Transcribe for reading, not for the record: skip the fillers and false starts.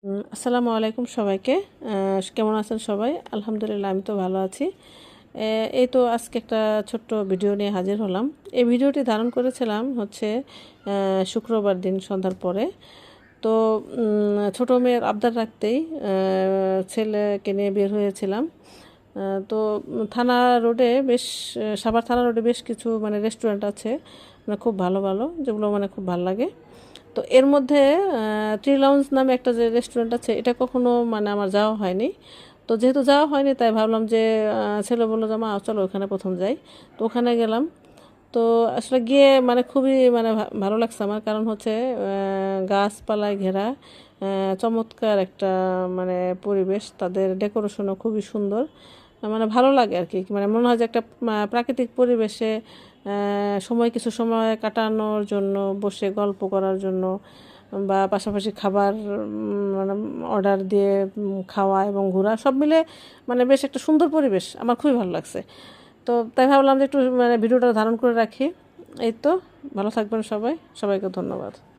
আসসালামু আলাইকুম সবাইকে। কেমন আছেন সবাই? আলহামদুলিল্লাহ, আমি তো ভালো আছি। এই তো আজকে একটা ছোট্ট ভিডিও নিয়ে হাজির হলাম। এই ভিডিওটি ধারণ করেছিলাম হচ্ছে শুক্রবার দিন সন্ধ্যার পরে। তো ছোটো মেয়ের আবদার রাখতেই ছেলেকে নিয়ে বের হয়েছিলাম। তো থানা রোডে বেশ সাভার থানা রোডে বেশ কিছু মানে রেস্টুরেন্ট আছে, মানে খুব ভালো ভালো, যেগুলো মানে খুব ভালো লাগে। তো এর মধ্যে ট্রি লাউঞ্জ নামে একটা যে রেস্টুরেন্ট আছে, এটা কখনো মানে আমার যাওয়া হয়নি। তো যেহেতু যাওয়া হয়নি, তাই ভাবলাম যে ছেলে বললো যে মা চলো ওখানে প্রথম যাই। তো ওখানে গেলাম। তো আসলে গিয়ে মানে খুবই মানে ভালো লাগছে আমার, কারণ হচ্ছে গাছপালায় ঘেরা চমৎকার একটা মানে পরিবেশ, তাদের ডেকোরেশনও খুবই সুন্দর। মানে ভালো লাগে আর কি, মানে মনে হয় যে একটা প্রাকৃতিক পরিবেশে সময় কিছু সময় কাটানোর জন্য, বসে গল্প করার জন্য, বা পাশাপাশি খাবার মানে অর্ডার দিয়ে খাওয়া এবং ঘোরা সব মিলে মানে বেশ একটা সুন্দর পরিবেশ, আমার খুবই ভালো লাগছে। তো তাই ভাবলাম যে একটু মানে ভিডিওটা ধারণ করে রাখি। এই তো, ভালো থাকবেন সবাই, সবাইকে ধন্যবাদ।